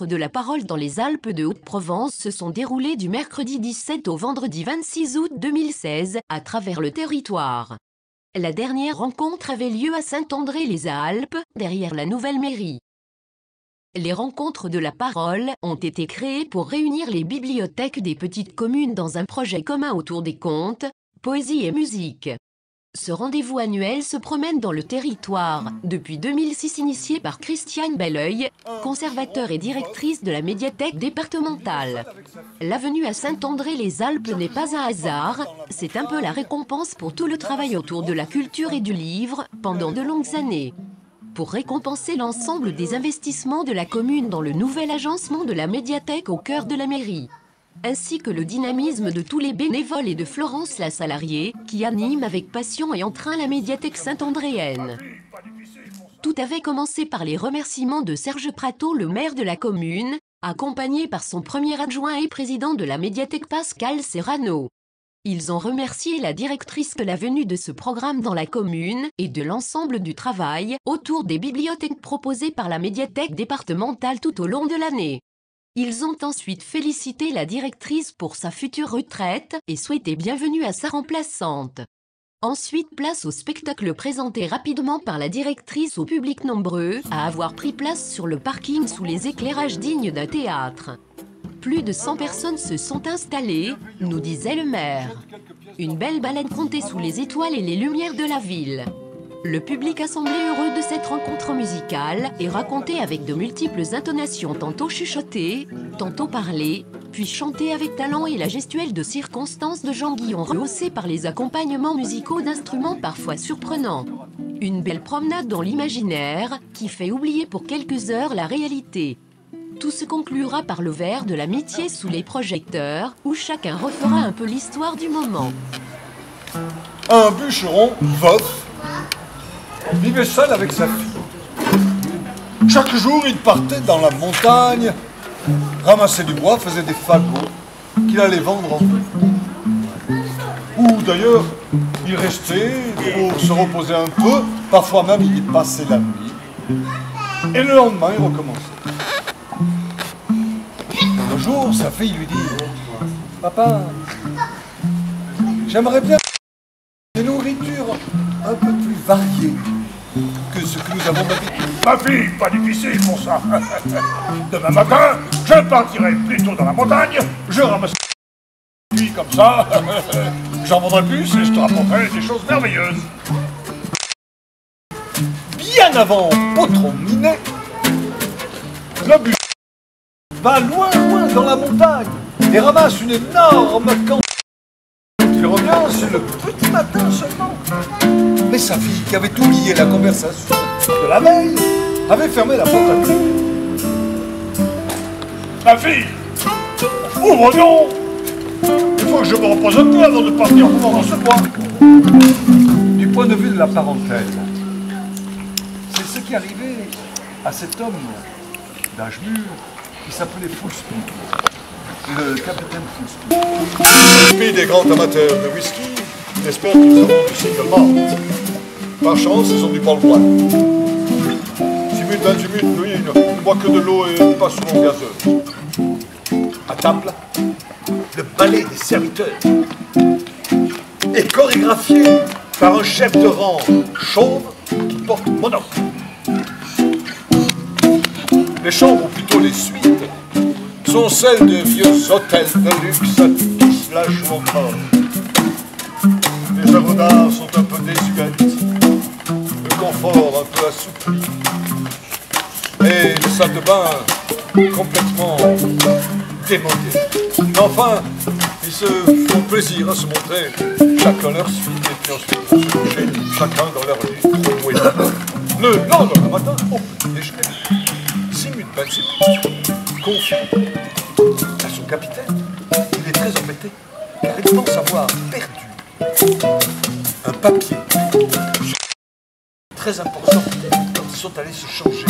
rencontres de la parole dans les Alpes de Haute-Provence se sont déroulées du mercredi 17 au vendredi 26 août 2016 à travers le territoire. La dernière rencontre avait lieu à Saint-André-les-Alpes, derrière la nouvelle mairie. Les rencontres de la parole ont été créées pour réunir les bibliothèques des petites communes dans un projet commun autour des contes, poésie et musique. Ce rendez-vous annuel se promène dans le territoire, depuis 2006 initié par Christiane Belleuil, conservateur et directrice de la médiathèque départementale. La venue à Saint-André-les-Alpes n'est pas un hasard, c'est un peu la récompense pour tout le travail autour de la culture et du livre pendant de longues années. Pour récompenser l'ensemble des investissements de la commune dans le nouvel agencement de la médiathèque au cœur de la mairie, ainsi que le dynamisme de tous les bénévoles et de Florence la salariée, qui anime avec passion et entrain la médiathèque saint-andréenne. Tout avait commencé par les remerciements de Serge Prato, le maire de la commune, accompagné par son premier adjoint et président de la médiathèque Pascal Serrano. Ils ont remercié la directrice de la venue de ce programme dans la commune et de l'ensemble du travail autour des bibliothèques proposées par la médiathèque départementale tout au long de l'année. Ils ont ensuite félicité la directrice pour sa future retraite et souhaité bienvenue à sa remplaçante. Ensuite, place au spectacle présenté rapidement par la directrice au public nombreux à avoir pris place sur le parking sous les éclairages dignes d'un théâtre. Plus de 100 personnes se sont installées, nous disait le maire. Une belle balade comptée sous les étoiles et les lumières de la ville. Le public a semblé heureux de cette rencontre musicale et raconté avec de multiples intonations, tantôt chuchotées, tantôt parlées, puis chantées avec talent et la gestuelle de circonstance de Jean Guillon rehaussée par les accompagnements musicaux d'instruments parfois surprenants. Une belle promenade dans l'imaginaire qui fait oublier pour quelques heures la réalité. Tout se conclura par le verre de l'amitié sous les projecteurs, où chacun refera un peu l'histoire du moment. Un bûcheron veuf vivait seul avec sa fille. Chaque jour, il partait dans la montagne, ramassait du bois, faisait des fagots qu'il allait vendre en ville. Ou d'ailleurs, il restait pour se reposer un peu, parfois même il y passait la nuit. Et le lendemain, il recommençait. Un jour, sa fille lui dit « Papa, j'aimerais bien des nourritures un peu plus variées que ce que nous avons d'habitude. » Ma fille, pas difficile pour ça. Demain matin, je partirai plutôt dans la montagne, je ramasserai puis comme ça, j'en vendrai plus et je te rapporterai des choses merveilleuses. Bien avant Potron Minet, le bûcheron va loin dans la montagne et ramasse une énorme quantité. Il revient, c'est le petit matin seulement. Mais sa fille, qui avait oublié la conversation de la veille, avait fermé la porte à clé. Ma fille, ouvre donc. Il faut que je me repose un peu avant de partir pour dans ce bois. Du point de vue de la parentèle, c'est ce qui arrivait à cet homme d'âge mûr qui s'appelait Fullspeed, le capitaine Fullspeed. Fullspeed est grand amateur de whisky, j'espère qu'ils auront du single malt. Par chance, ils ont du Paul Bois. 18, lui, il ne boit que de l'eau et pas souvent gazeuse. À table, le ballet des serviteurs est chorégraphié par un chef de rang chauve qui porte monocle. Les chambres, ou plutôt les suites, sont celles de vieux hôtels de luxe à tous la joue encore. Les œuvres d'art sont un peu désuètes, le confort un peu assoupli, et les salles de bain complètement démodées. Mais enfin, ils se font plaisir à se montrer, chacun leur suite, et puis ensuite ils vont se coucher, chacun dans leur lit, troué. Le lendemain matin, au petit déjeuner, Simut Bensi, confie à son capitaine, il est très embêté, car il pense avoir perdu un papier très important quand ils sont allés se changer.